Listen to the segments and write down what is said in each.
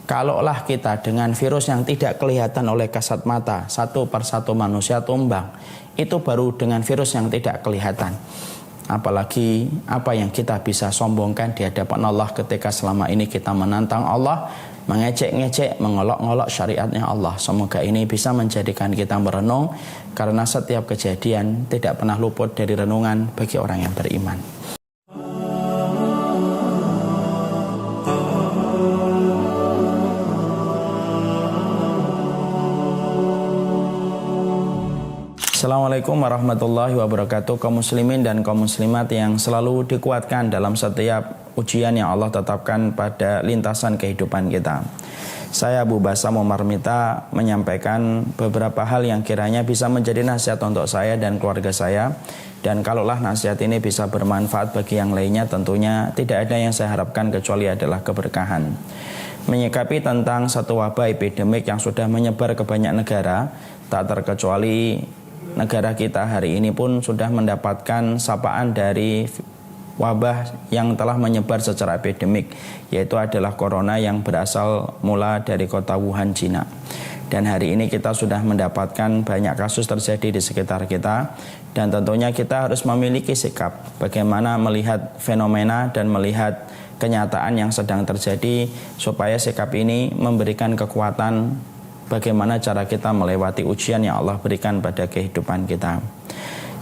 Kalaulah kita dengan virus yang tidak kelihatan oleh kasat mata, satu persatu manusia tumbang, itu baru dengan virus yang tidak kelihatan. Apalagi apa yang kita bisa sombongkan di hadapan Allah ketika selama ini kita menantang Allah, mengecek-ngecek, mengolok-ngolok syariatnya Allah. Semoga ini bisa menjadikan kita merenung, karena setiap kejadian tidak pernah luput dari renungan bagi orang yang beriman. Assalamualaikum warahmatullahi wabarakatuh. Kaum muslimin dan kaum muslimat yang selalu dikuatkan dalam setiap ujian yang Allah tetapkan pada lintasan kehidupan kita. Saya Abu Basam Umar Mita menyampaikan beberapa hal yang kiranya bisa menjadi nasihat untuk saya dan keluarga saya. Dan kalaulah nasihat ini bisa bermanfaat bagi yang lainnya, tentunya tidak ada yang saya harapkan kecuali adalah keberkahan. Menyikapi tentang satu wabah epidemik yang sudah menyebar ke banyak negara, tak terkecuali negara kita hari ini pun sudah mendapatkan sapaan dari wabah yang telah menyebar secara epidemik, yaitu adalah corona yang berasal mula dari kota Wuhan, Cina. Dan hari ini kita sudah mendapatkan banyak kasus terjadi di sekitar kita, dan tentunya kita harus memiliki sikap bagaimana melihat fenomena dan melihat kenyataan yang sedang terjadi, supaya sikap ini memberikan kekuatan bagaimana cara kita melewati ujian yang Allah berikan pada kehidupan kita.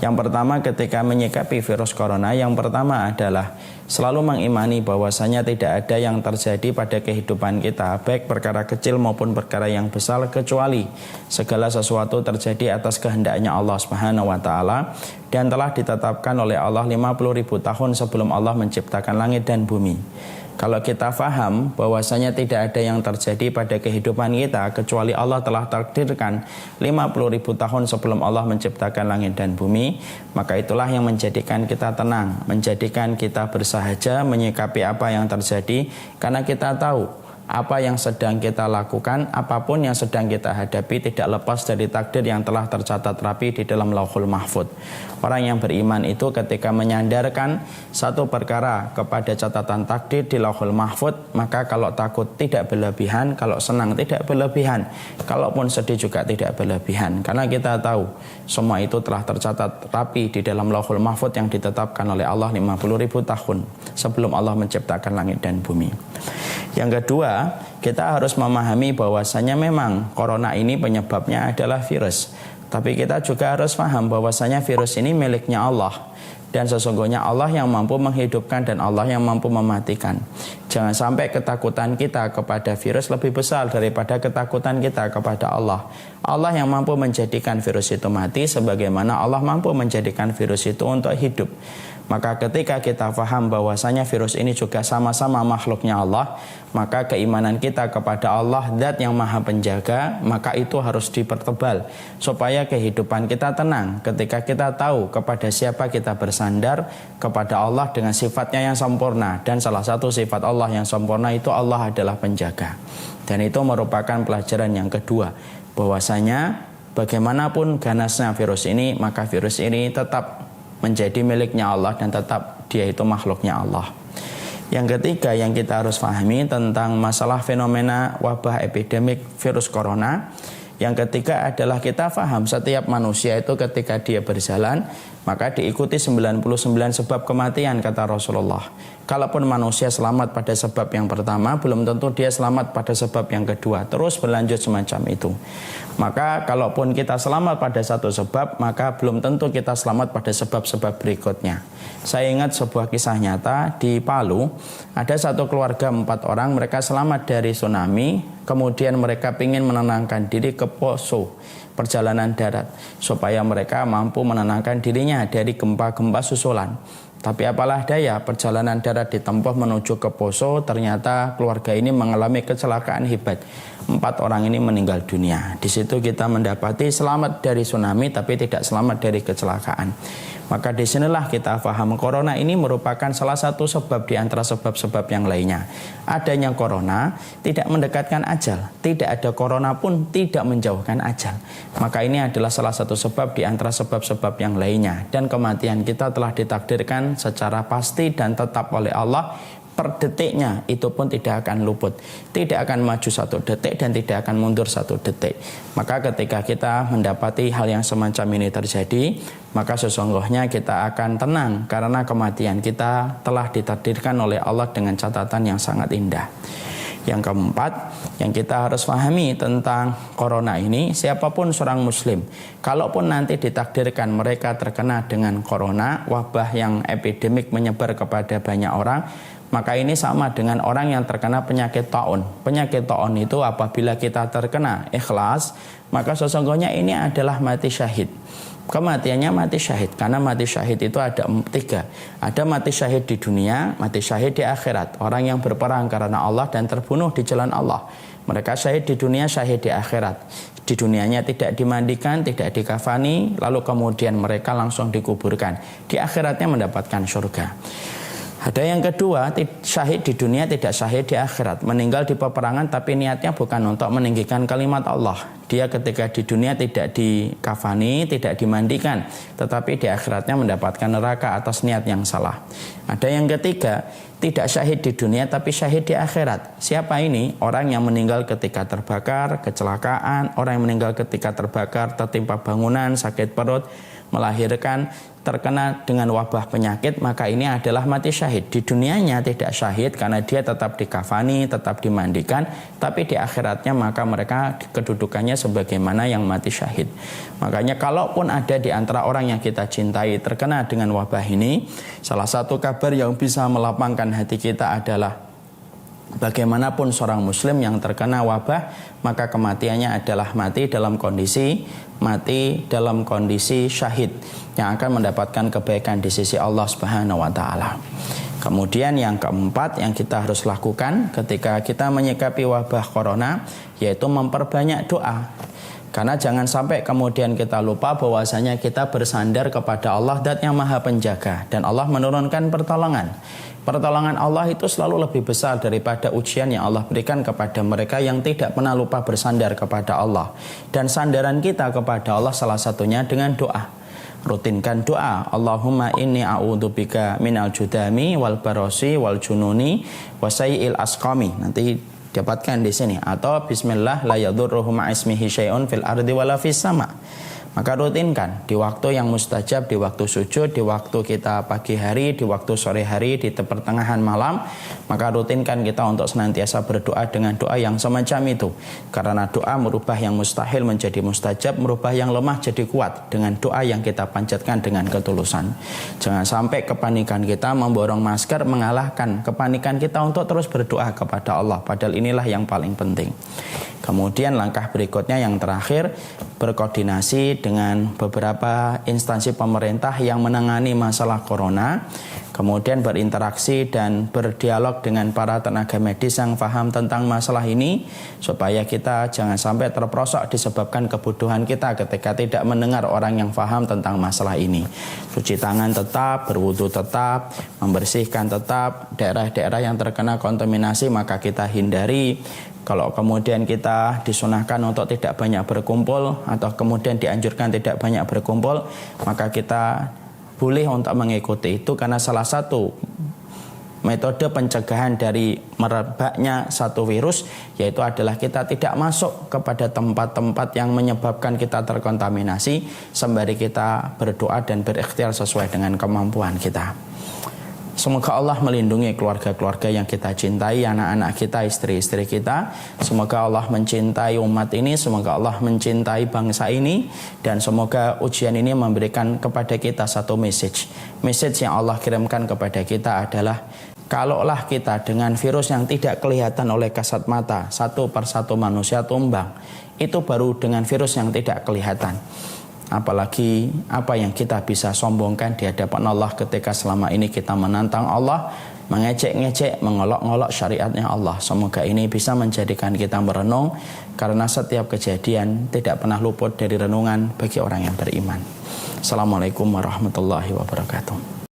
Yang pertama, ketika menyikapi virus corona, yang pertama adalah selalu mengimani bahwasanya tidak ada yang terjadi pada kehidupan kita, baik perkara kecil maupun perkara yang besar, kecuali segala sesuatu terjadi atas kehendaknya Allah Subhanahu wa taala, dan telah ditetapkan oleh Allah 50.000 tahun sebelum Allah menciptakan langit dan bumi. Kalau kita faham bahwasanya tidak ada yang terjadi pada kehidupan kita kecuali Allah telah takdirkan 50.000 tahun sebelum Allah menciptakan langit dan bumi, maka itulah yang menjadikan kita tenang, menjadikan kita bersahaja menyikapi apa yang terjadi, karena kita tahu apa yang sedang kita lakukan, apapun yang sedang kita hadapi tidak lepas dari takdir yang telah tercatat rapi di dalam Lauhul Mahfud. Orang yang beriman itu ketika menyandarkan satu perkara kepada catatan takdir di Lauhul Mahfud, maka kalau takut tidak berlebihan, kalau senang tidak berlebihan, kalaupun sedih juga tidak berlebihan, karena kita tahu semua itu telah tercatat rapi di dalam Lauhul Mahfud yang ditetapkan oleh Allah 50.000 tahun sebelum Allah menciptakan langit dan bumi. Yang kedua, kita harus memahami bahwasanya memang corona ini penyebabnya adalah virus. Tapi kita juga harus paham bahwasanya virus ini miliknya Allah. Dan sesungguhnya Allah yang mampu menghidupkan dan Allah yang mampu mematikan. Jangan sampai ketakutan kita kepada virus lebih besar daripada ketakutan kita kepada Allah. Allah yang mampu menjadikan virus itu mati, sebagaimana Allah mampu menjadikan virus itu untuk hidup. Maka ketika kita paham bahwasanya virus ini juga sama-sama makhluknya Allah, maka keimanan kita kepada Allah, Zat yang Maha Penjaga, maka itu harus dipertebal supaya kehidupan kita tenang. Ketika kita tahu kepada siapa kita bersandar, kepada Allah dengan sifatnya yang sempurna, dan salah satu sifat Allah yang sempurna itu Allah adalah penjaga. Dan itu merupakan pelajaran yang kedua, bahwasanya bagaimanapun ganasnya virus ini, maka virus ini tetap menjadi miliknya Allah dan tetap dia itu makhluknya Allah. Yang ketiga yang kita harus pahami tentang masalah fenomena wabah epidemik virus corona, yang ketiga adalah kita paham setiap manusia itu ketika dia berjalan maka diikuti 99 sebab kematian, kata Rasulullah. Kalaupun manusia selamat pada sebab yang pertama, belum tentu dia selamat pada sebab yang kedua, terus berlanjut semacam itu. Maka kalaupun kita selamat pada satu sebab, maka belum tentu kita selamat pada sebab-sebab berikutnya. Saya ingat sebuah kisah nyata di Palu, ada satu keluarga 4 orang, mereka selamat dari tsunami, kemudian mereka ingin menenangkan diri ke Poso, perjalanan darat, supaya mereka mampu menenangkan dirinya dari gempa-gempa susulan. Tapi apalah daya, perjalanan darat ditempuh menuju ke Poso, ternyata keluarga ini mengalami kecelakaan hebat. 4 orang ini meninggal dunia. Di situ kita mendapati selamat dari tsunami tapi tidak selamat dari kecelakaan. Maka disinilah kita paham corona ini merupakan salah satu sebab di antara sebab-sebab yang lainnya. Adanya corona tidak mendekatkan ajal, tidak ada corona pun tidak menjauhkan ajal. Maka ini adalah salah satu sebab di antara sebab-sebab yang lainnya. Dan kematian kita telah ditakdirkan secara pasti dan tetap oleh Allah per detiknya itu pun tidak akan luput, tidak akan maju 1 detik dan tidak akan mundur 1 detik. Maka ketika kita mendapati hal yang semacam ini terjadi, maka sesungguhnya kita akan tenang karena kematian kita telah ditakdirkan oleh Allah dengan catatan yang sangat indah. Yang keempat, yang kita harus pahami tentang corona ini, siapapun seorang muslim, kalaupun nanti ditakdirkan mereka terkena dengan corona, wabah yang epidemik menyebar kepada banyak orang, maka ini sama dengan orang yang terkena penyakit taun. Penyakit taun itu apabila kita terkena ikhlas, maka sesungguhnya ini adalah mati syahid. Kematiannya mati syahid, karena mati syahid itu ada 3. Ada mati syahid di dunia, mati syahid di akhirat. Orang yang berperang karena Allah dan terbunuh di jalan Allah, mereka syahid di dunia, syahid di akhirat. Di dunianya tidak dimandikan, tidak dikafani, lalu kemudian mereka langsung dikuburkan. Di akhiratnya mendapatkan surga. Ada yang kedua, syahid di dunia, tidak syahid di akhirat. Meninggal di peperangan tapi niatnya bukan untuk meninggikan kalimat Allah. Dia ketika di dunia tidak dikafani, tidak dimandikan, tetapi di akhiratnya mendapatkan neraka atas niat yang salah. Ada yang ketiga, tidak syahid di dunia tapi syahid di akhirat. Siapa ini? Orang yang meninggal ketika terbakar, kecelakaan, orang yang meninggal ketika terbakar, tertimpa bangunan, sakit perut, melahirkan, terkena dengan wabah penyakit, maka ini adalah mati syahid. Di dunianya tidak syahid karena dia tetap dikafani, tetap dimandikan, tapi di akhiratnya maka mereka kedudukannya sebagaimana yang mati syahid. Makanya kalaupun ada di antara orang yang kita cintai terkena dengan wabah ini, salah satu kabar yang bisa melapangkan hati kita adalah bagaimanapun seorang muslim yang terkena wabah, maka kematiannya adalah mati dalam kondisi syahid yang akan mendapatkan kebaikan di sisi Allah Subhanahu wa taala. Kemudian yang keempat yang kita harus lakukan ketika kita menyikapi wabah corona, yaitu memperbanyak doa. Karena jangan sampai kemudian kita lupa bahwasanya kita bersandar kepada Allah Zat yang Maha Penjaga, dan Allah menurunkan pertolongan. Pertolongan Allah itu selalu lebih besar daripada ujian yang Allah berikan kepada mereka yang tidak pernah lupa bersandar kepada Allah. Dan sandaran kita kepada Allah salah satunya dengan doa. Rutinkan doa. Allahumma inni a'udzubika minal judami wal barosi wal jununi wasai'il asqami. Nanti dapatkan di sini, atau bismillah la yadurruhu ma'ismihi syai'un fil ardi wala fis sama. Maka rutinkan di waktu yang mustajab, di waktu sujud, di waktu kita pagi hari, di waktu sore hari, di pertengahan malam. Maka rutinkan kita untuk senantiasa berdoa dengan doa yang semacam itu. Karena doa merubah yang mustahil menjadi mustajab, merubah yang lemah jadi kuat dengan doa yang kita panjatkan dengan ketulusan. Jangan sampai kepanikan kita memborong masker mengalahkan kepanikan kita untuk terus berdoa kepada Allah. Padahal inilah yang paling penting. Kemudian langkah berikutnya yang terakhir, berkoordinasi dengan beberapa instansi pemerintah yang menangani masalah corona, kemudian berinteraksi dan berdialog dengan para tenaga medis yang paham tentang masalah ini, supaya kita jangan sampai terperosok disebabkan kebodohan kita ketika tidak mendengar orang yang paham tentang masalah ini. Cuci tangan tetap, berwudu tetap, membersihkan tetap, daerah-daerah yang terkena kontaminasi maka kita hindari. Kalau kemudian kita disunahkan untuk tidak banyak berkumpul atau kemudian dianjurkan tidak banyak berkumpul, maka kita boleh untuk mengikuti itu, karena salah satu metode pencegahan dari merebaknya satu virus yaitu adalah kita tidak masuk kepada tempat-tempat yang menyebabkan kita terkontaminasi, sembari kita berdoa dan berikhtiar sesuai dengan kemampuan kita. Semoga Allah melindungi keluarga-keluarga yang kita cintai, anak-anak kita, istri-istri kita. Semoga Allah mencintai umat ini, semoga Allah mencintai bangsa ini, dan semoga ujian ini memberikan kepada kita satu message. Message yang Allah kirimkan kepada kita adalah, kalaulah kita dengan virus yang tidak kelihatan oleh kasat mata, satu persatu manusia tumbang, itu baru dengan virus yang tidak kelihatan. Apalagi apa yang kita bisa sombongkan di hadapan Allah ketika selama ini kita menantang Allah, mengejek-ngejek, mengolok-ngolok syariatnya Allah. Semoga ini bisa menjadikan kita merenung, karena setiap kejadian tidak pernah luput dari renungan bagi orang yang beriman. Assalamualaikum warahmatullahi wabarakatuh.